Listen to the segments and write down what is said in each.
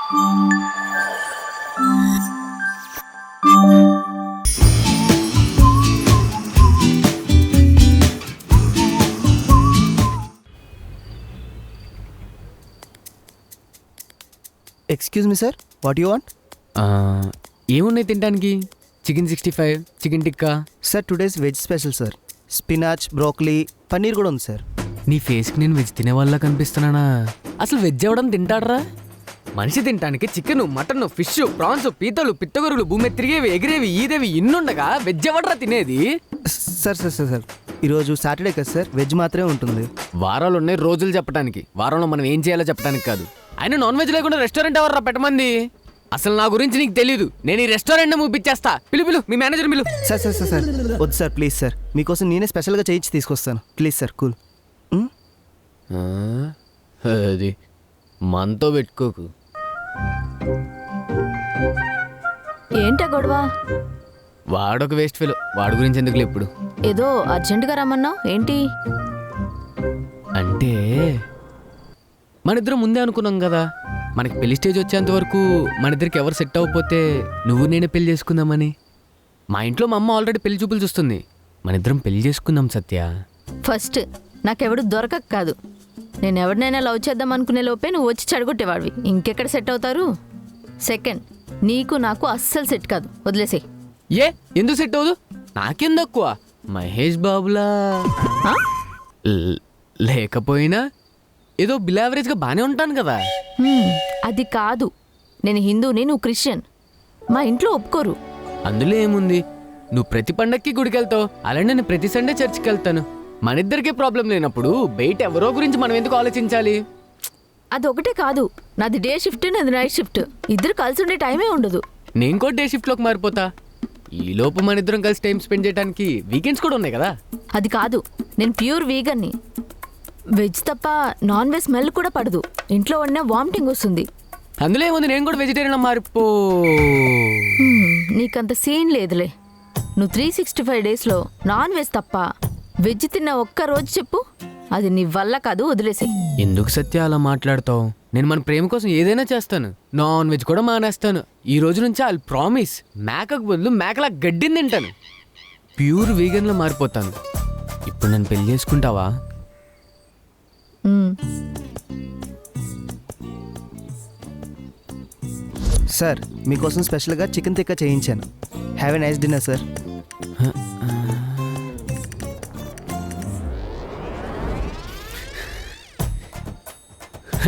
Excuse me sir, what you want? ఏమున్నాయి తినడానికి? Chicken 65, chicken tikka. Sir today's veg special sir. Spinach, broccoli, paneer కూడా ఉంది sir. నీ ఫేస్కి నేను వెజ్ తినే వాళ్ళ కనిపిస్తున్నానా? అసలు వెజ్ ఎవడం తింటాడరా? మనిషి తినడానికి చికెన్, మటన్, ఫిష్, ప్రాన్స్, పీతలు, పిత్తగొరుగులు, భూమి తిరిగేవి, ఎగిరేవి, ఈదేవి ఇన్నుండగా వెజ్ ఎవడరా తినేది? సార్ సార్ సార్ సార్ ఈరోజు సాటర్డే కదా సార్, వెజ్ మాత్రమే ఉంటుంది. వారాలు ఉన్నాయి రోజులు చెప్పడానికి, వారంలో మనం ఏం చేయాలో చెప్పడానికి కాదు. అయినా నాన్ వెజ్ లేకుండా రెస్టారెంట్ ఎవర్రా పెట్టమంది? అసలు నా గురించి నీకు తెలీదు. నేను ఈ రెస్టారెంట్ మూపించేస్తా. పిలు మీ మేనేజర్ పిలు. సార్ సార్ సార్ సార్ వద్దు సార్, ప్లీజ్ సార్, మీకోసం నేనే స్పెషల్గా చేయించి తీసుకొస్తాను. Please sir, cool. అది మనతో పెట్టుకోకు. ఏంటా గొడవ? వాడొక వేస్ట్ ఫెలో, వాడి గురించి ఎందుకులే ఇప్పుడు. ఏదో అర్జెంటుగా రమ్మన్నావు ఏంటి? అంటే మనిద్దరం ముందే అనుకున్నాం కదా, మనకి పెళ్లి స్టేజ్ వచ్చేంత వరకు మన ఇద్దరికి ఎవరు సెట్ అవ్వకపోతే నువ్వు నేనే పెళ్లి చేసుకుందామని. మా ఇంట్లో మా అమ్మ ఆల్రెడీ పెళ్లి చూపులు చూస్తుంది. మనిద్దరం పెళ్లి చేసుకుందాం సత్య. ఫస్ట్ నాకెవడు దొరకక కాదు, నేను ఎవరినైనా లవ్ చేద్దాం అనుకునే లోపే నువ్వు వచ్చి చెడగొట్టేవాడివి. ఇంకెక్కడ సెట్ అవుతారు? సెకండ్, నీకు నాకు అస్సలు సెట్ కాదు, వదిలేసే. ఏ ఎందుకు సెట్ అవ్వదు? నాకేం తక్కువ? మహేష్ బాబులా లేకపోయినా ఏదో బిల్ యావరేజ్గా బాగానే ఉంటాను కదా. అది కాదు, నేను హిందూని, నువ్వు క్రిస్టియన్. మా ఇంట్లో ఒప్పుకోరు. అందులో ఏముంది? నువ్వు ప్రతి పండక్కి గుడికి వెళ్తావు, అలానే నేను ప్రతి సండే చర్చికి వెళ్తాను. మన ఇద్దరికే ప్రాబ్లం లేనప్పుడు బయట ఎవరో గురించి మనం ఎందుకు ఆలోచించాలి? అది ఒకటే కాదు, నాది డే షిఫ్ట్, నాది నైట్ షిఫ్ట్. ఇద్దరు కలిసి ఉండే టైమే ఉండదు. నేను కూడా డే షిఫ్ట్లోకి మారిపోతా. ఈలోపు మన ఇద్దరం కలిసి టైం స్పెండ్ చేయడానికి వీకెండ్స్ కూడా ఉన్నాయి కదా. అది కాదు, నేను ప్యూర్ వీగన్ని. వెజ్ తప్ప నాన్ వెజ్ స్మెల్ కూడా పడదు. ఇంట్లో వండినా వామిటింగ్ వస్తుంది. అందులో ఏముంది? నేను కూడా వెజిటేరియన్ మారిపో. నీకంత సీన్ లేదులే. నువ్వు 365 డేస్లో నాన్ వెజ్ తప్ప వెజ్ తిన్న ఒక్క రోజు చెప్పు, అది నీ వల్ల కాదు, వదిలేసే. ఎందుకు సత్య అలా మాట్లాడతావు? నేను మన ప్రేమ కోసం ఏదైనా చేస్తాను. నాన్ వెజ్ కూడా మానేస్తాను. ఈ రోజు నుంచి ఐ ప్రామిస్, మేకకు బదులు మేకలా గడ్డిని తింటాను. ప్యూర్ వీగన్లో మారిపోతాను. ఇప్పుడు నన్ను పెళ్లి చేసుకుంటావా? సార్ మీకోసం స్పెషల్గా చికెన్ టిక్కా చేయించాను. Have a nice dinner sir.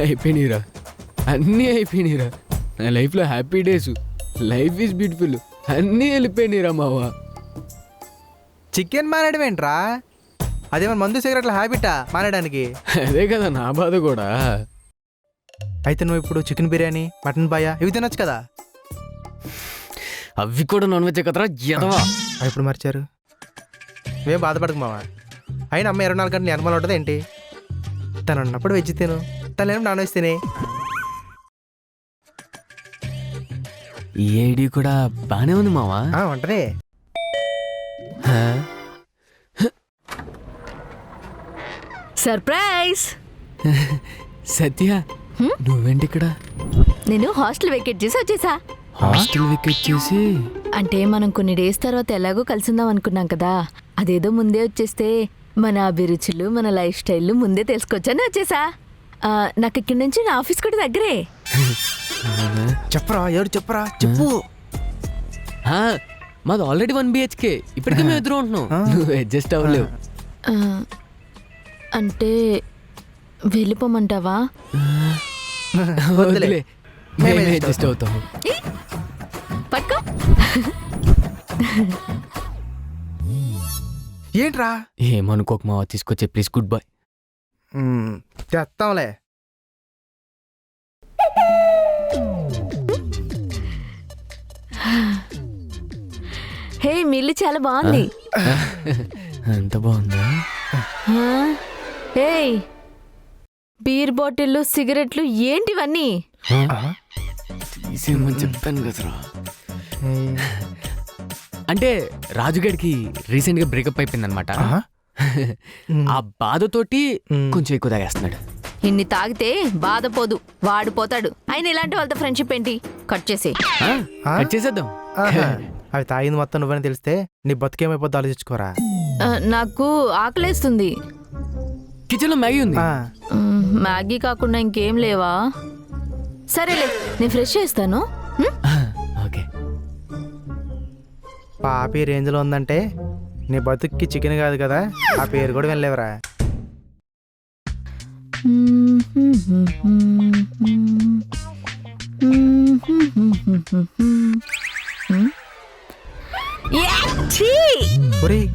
అయిపోయినీరా, అన్నీ అయిపోయినీరా. నా లైఫ్లో happy days, life is beautiful అన్నీ వెళ్ళిపోయినీరా మావా. చికెన్ మానేయడం ఏంట్రా? అదేమన్నా మందు సిగరెట్ల హ్యాబిటా మానేయడానికి? అదే కదా నా బాధ కూడా. అయితే నువ్వు ఇప్పుడు చికెన్ బిర్యానీ, మటన్ పాయా ఇవి తినొచ్చు కదా. అవి కూడా నాన్ వెజ్ కదరా ఎదవా. ఎప్పుడు మర్చారు? నువ్వేం బాధపడకు మావా. అయినా అమ్మ 24 గంటలు అనుమానం ఉంటుంది ఏంటి? తను ఉన్నప్పుడు వెజ్ తిను, తను ఏం నాన్ వెజ్ తినే. ఈ ఐడి కూడా బానే ఉంది మావా. ఉంటదే. సర్ప్రైజ్. సత్య నువ్వేంటి ఇక్కడ? నేను హాస్టల్ వెకేట్ చేసి వచ్చేసా. హాస్టల్ వికెట్ చేసి? అంటే మనం కొన్ని డేస్ తర్వాత ఎలాగో కలిసిందాం అనుకున్నాం కదా, అదేదో ముందే వచ్చేస్తే మన అభిరుచులు, మన లైఫ్ స్టైల్ ముందే తెలుసుకోవచ్చని వచ్చేసా. నాకు ఇక్కడి నుంచి నా ఆఫీస్ కూడా దగ్గరే. చెప్పరా, ఎవరు చెప్పరా, చెప్పు. మాది ఆల్రెడీ 1 BHK. ఇప్పటికే మేము ఎదురు ఉంటున్నాం, నువ్వు అడ్జస్ట్ అవ్వలేవు. అంటే వెళ్ళిపోమంటావా? వదిలే, మేమే అడ్జస్ట్ అవుతాం. పట్టుకో. ఏంట్రా? ఏమనుకోక మావా, తీసుకొచ్చే ప్లీజ్. Good boy. తెస్తాంలే. హే, మీ ఇల్లు చాలా బాగుంది. ఎంత బాగుందా? హే, బీర్ బాటిల్లు, సిగరెట్లు ఏంటివన్నీ? తీసేయమని చెప్పాను కదరా. అంటే రాజుగాడికి రీసెంట్ గా బ్రేకప్ అయిపోయింది అనమాట. ఆ బాధతోటి కొంచెం ఎక్కువ తాగేస్తున్నాడు. ఇన్ని తాగితే బాధపోదు వాడిపోతాడు. ఆయన ఇలాంటి వాళ్ళతో ఫ్రెండ్షిప్ ఏంటి? కట్ చేసి కట్ చేసేద్దాం. ఆహా. అవి తాగింది మొత్తం నువ్వని తెలిస్తే నీ బతుకేమైపోద్ది ఆలోచించుకోరా. నాకు ఆకలేస్తుంది. కిచెన్ లో మ్యాగీ ఉంది. మ్యాగీ కాకుండా ఇంకేం లేవా? సరేలే, నేను ఫ్రెష్ చేస్తాను. ఓకే. పాపి రేంజ్లో ఉందంటే నీ బతుక్కి చికెన్ కాదు కదా, ఆ పేరు కూడా వెళ్ళలేవరా. ఒరేయ్,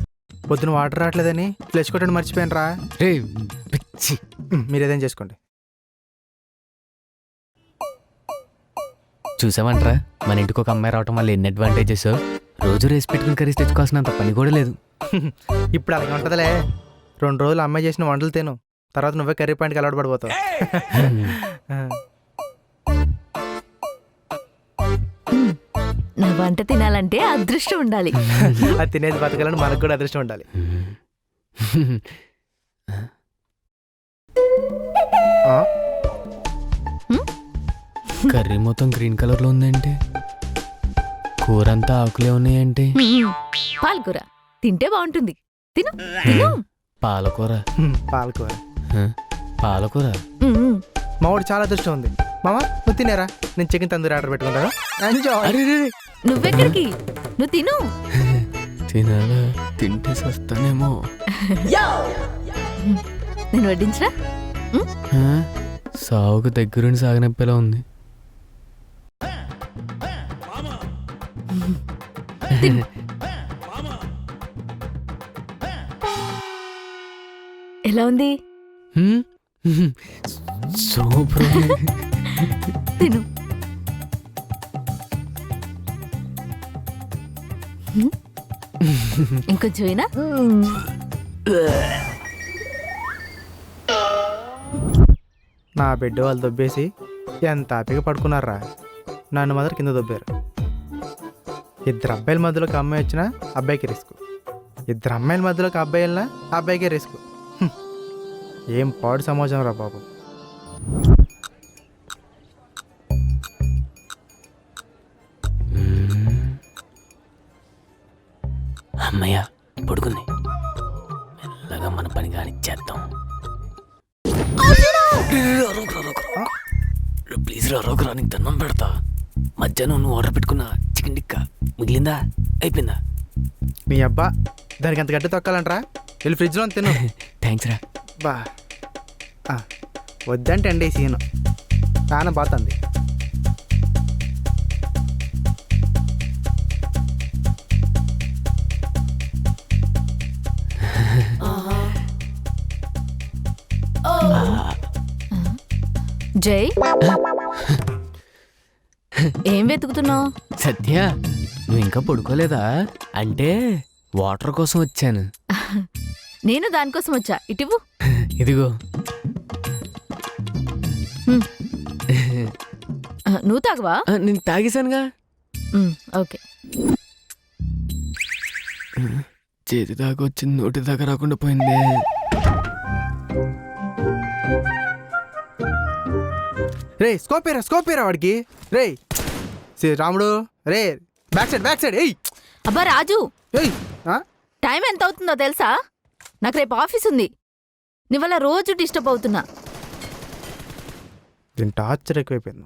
పొద్దున వాటర్ రావట్లేదని ఫ్లెష్ కొట్టండి మర్చిపోయాను రా. రే పిచ్చి. మీరు ఏదైనా చేసుకోండి. చూసామంటరా మన ఇంటికి ఒక అమ్మాయి రావటం వల్ల ఎన్ని అడ్వాంటేజెస్. రోజు రేసి పెట్టుకుని కర్రీస్ తెచ్చుకోవాల్సినంత పని కూడా లేదు. ఇప్పుడు అలాగే ఉంటుందిలే. 2 రోజులు అమ్మాయి చేసిన వంటలు తిను, తర్వాత నువ్వే కర్రీ పాయింట్కి అలవాటు పడిపోతావు. నా వంట తినాలంటే అదృష్టం ఉండాలి. అది తినేది బతకాలని మనకు కూడా అదృష్టం ఉండాలి. ఆ? కర్రీ మొత్తం గ్రీన్ కలర్ లో ఉందేంటి? కూర అంతా ఆకులే ఉన్నాయంటే. పాలకూర తింటే బాగుంటుంది. తిను తిను. పాలకూర. పాలకూర. పాలకూర. మావాడు చాలా అదృష్టం ఉంది. మామ నువ్వు తినేరా, నేను చికెన్ తందూరి ఆర్డర్ పెట్టుకుంటాను. అరే నువ్వెక్కడికి? నువ్వు తిను. తినాలా? తింటే వస్తానేమో. నేను వడ్డించరా? సాగుకు దగ్గరుండి సాగనప్పేలా ఉంది. ఎలా ఉంది? సూపర్. తిను. ఇంకొంచెం అయినా. నా బిడ్డ వాళ్ళు దొబ్బేసి ఎంత హ్యాపీగా పడుకున్నారా. నన్ను మాత్రం కింద దొబ్బారు. 2 అబ్బాయిల మధ్యలోకి అమ్మాయి వచ్చినా అబ్బాయికి రిస్క్, 2 అమ్మాయిల మధ్యలోకి అబ్బాయి వెళ్ళినా అబ్బాయికే రిస్క్. ఏం పాడు సమాజం రా బాబు. అమ్మయ్య పడుకుంది. మెల్లగా మన పని కానిచ్చేద్దాం. ప్లీజ్ రా రోకరా, నీకు దండం పెడతా. మధ్యాహ్నం నువ్వు ఆర్డర్ పెట్టుకున్న చికెన్ టిక్కా మిగిలిందా? అయిపోయిందా? మీ అబ్బా దానికి అంత గట్టి తొక్కాలంటరా, వెళ్ళి ఫ్రిడ్జ్లో తిను. థ్యాంక్స్ రా. బా వద్దంటే అండి ఈ సీను చాలా బాగుంది. జై, ఏం వెతుకుతున్నావు? సత్య, నువ్వు ఇంకా పడుకోలేదా? అంటే వాటర్ కోసం వచ్చాను. నేను దానికోసం వచ్చా. ఇటువు. ఇదిగో. నువ్వు తాగవా? నేను తాగేశానుగా. ఓకే. చేతి దాకా వచ్చింది, నోటి దాకా రాకుండా పోయింది. రే స్కోపేరా వాడికి. రే రాముడు, రే బ్యాక్ సైడ్. ఏయ్ అబ్బా రాజు, ఏయ్ టైం ఎంత అవుతుందో తెలుసా? నాకు రేపు ఆఫీస్ ఉంది. నీ వల్ల రోజు డిస్టర్బ్ అవుతున్నా. దీని టార్చర్ ఎక్కువైపోయింది.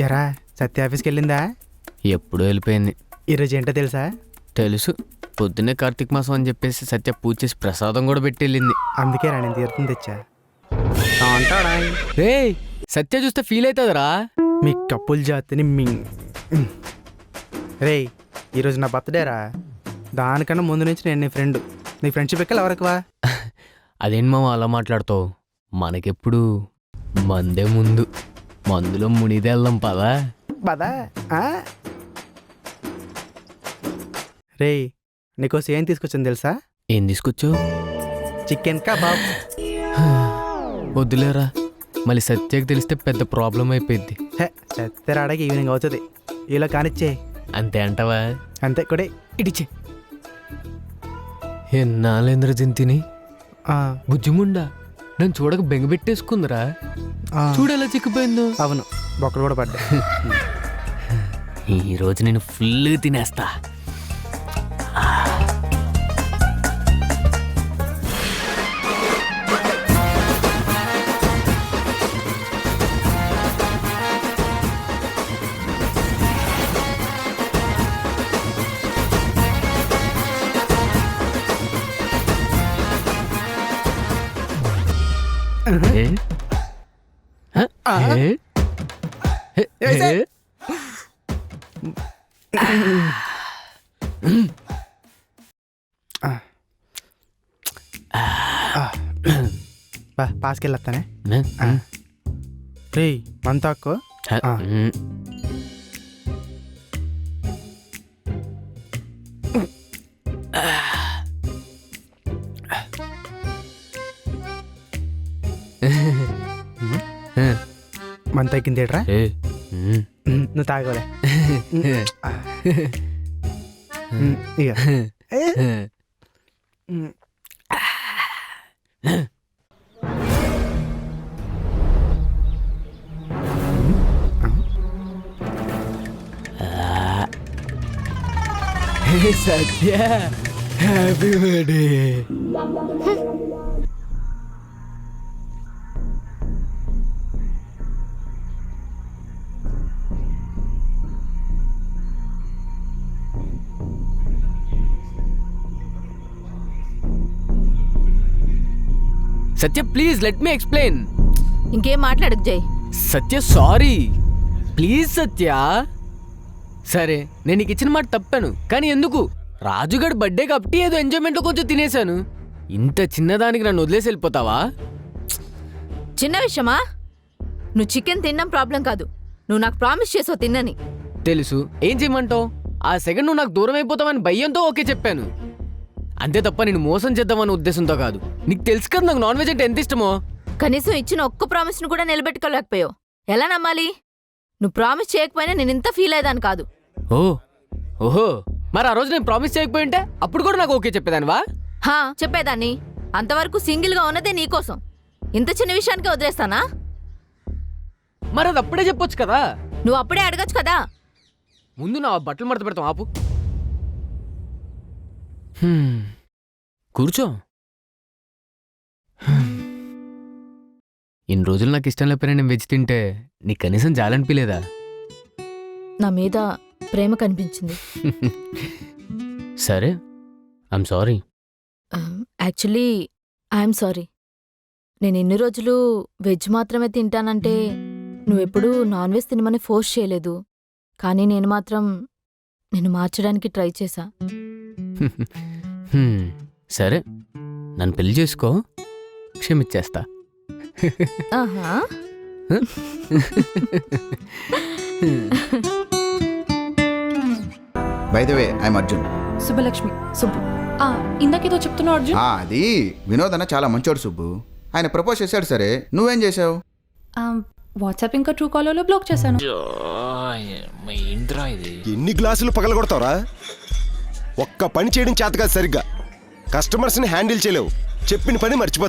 ఎరా సత్య ఆఫీస్కి వెళ్ళిందా? ఎప్పుడూ వెళ్ళిపోయింది. ఈరోజు ఏంటో తెలుసా? తెలుసు. పొద్దున్నే కార్తీక మాసం అని చెప్పేసి సత్య పూజ చేసి ప్రసాదం కూడా పెట్టి వెళ్ళింది. అందుకే రా నేను తీర్థం తెచ్చా. రే సత్య చూస్తే ఫీల్ అవుతుందిరా. మీ కప్పుల జాతిని రే ఈరోజు నా బర్త్డే రా. దానికన్నా ముందు నుంచి నేను నీ ఫ్రెండ్. నీ ఫ్రెండ్షిప్ ఎక్కలు ఎవరికివా? అదేంటి మామ అలా మాట్లాడుతావు? మనకెప్పుడు మందే ముందు. మందులో మునిదే వెళ్దాం పదా. పదా రే నీకోసం ఏం తీసుకొచ్చాను తెలుసా? ఏం తీసుకొచ్చావు? Chicken kebab. వద్దులేరా, మళ్ళీ సత్యకి తెలిస్తే పెద్ద ప్రాబ్లం అయిపోయింది. సత్య రాడకి ఈవినింగ్ అవుతుంది. ఇలా కానిచ్చే. అంతే అంటావా? అంతే కొడే. ఇడిచే ఎన్నాళ్ళేంద్ర జింతిని ఆ, బుజ్జిముండా నన్ను చూడక బెంగ పెట్టేసుకుందిరా. ఆ, చూడెలా చిక్కిపోయిందో. అవును, బొక్కలు కూడా పడ్డా. ఈ రోజు నేను ఫుల్ తినేస్తా. ఏ? ఏ? ఏ? పాస్కి వెళ్ళొస్తానే. ఏ? రే మంతాకు. ఆ. మంత ఎక్కిందేట్రా. ఏ? నువ్వు తాగలే ఇక. Satya happy birthday. Satya please let me explain. ఇంకేం మాట్లాడకు జై. Satya sorry please Satya. సరే నేను నీకు ఇచ్చిన మాట తప్పాను, కానీ ఎందుకు? రాజుగాడి బర్త్డే కాబట్టి ఏదో ఎంజాయ్మెంట్లో కొంచెం తినేశాను. ఇంత చిన్నదానికి నన్ను వదిలేసి వెళ్ళిపోతావా? చిన్న విషయమా? నువ్వు చికెన్ తినడం ప్రాబ్లం కాదు, నువ్వు నాకు ప్రామిస్ చేసావు తిన్నని. తెలుసు, ఏం చేయమంటావు? ఆ సెకండ్ నువ్వు నాకు దూరం అయిపోతావని భయంతో ఓకే చెప్పాను. అంతే తప్ప నేను మోసం చేద్దామన్న ఉద్దేశంతో కాదు. నీకు తెలుసు కదా నాకు నాన్ వెజ్ అంటే ఎంత ఇష్టమో. కనీసం ఇచ్చిన ఒక్క ప్రామిస్ను కూడా నిలబెట్టుకోలేకపోయావు. ఎలా నమ్మాలి? నువ్వు ప్రామిస్ చేయకపోయినా నేను ఇంత ఫీల్ అయ్యేదాన్ని కాదు. ఓహో మరి ఆ రోజు నేను ప్రామిస్ చేయకపోయింటే అప్పుడు కూడా నాకు ఓకే చెప్పేదానివా? హా, చెప్పేదాన్ని. అంతవరకు సింగిల్గా ఉన్నదే నీకోసం. ఇంత చిన్న విషయానికి వదిలేస్తానా? మరి అది అప్పుడే చెప్పొచ్చు కదా. నువ్వు అప్పుడే అడగచ్చు కదా. ముందు నా బట్టలు మడత పెడతాం ఆపు. కూర్చో. ఇన్ని రోజులు నాకు ఇష్టం లేకపోయినా నేను వెజ్ తింటే నీకు కనీసం జాలనిపించలేదా? నా మీద ప్రేమ కనిపించింది. సరే I'm sorry. Actually I'm sorry. నేను ఎన్ని రోజులు వెజ్ మాత్రమే తింటానంటే నువ్వెప్పుడూ నాన్ వెజ్ తినమని ఫోర్స్ చేయలేదు. కానీ నేను మాత్రం నిన్ను మార్చడానికి ట్రై చేశా. సరే నన్ను పెళ్లి చేసుకో, క్షమిచ్చేస్తా. ఆహా. By the way I'm Arjun. Subbalakshmi. Subbu. ఇందాకేదో చెప్తున్నావు అర్జున్. అది వినోద్ అన్న చాలా మంచోడు సుబ్బు. ఆయన ప్రపోజ్ చేశాడు, సరే నువ్వేం చేసావు? వాట్సాప్ ఇంకా ట్రూ కాలర్లో బ్లాక్ చేశాను. ఎన్ని గ్లాసులు పగలగొడతావురా? ఒక్క పని చేయడం చేత కాదు సరిగ్గా. కస్టమర్స్ని హ్యాండిల్ చేయలేవు, చెప్పిన పని మర్చిపోతావు.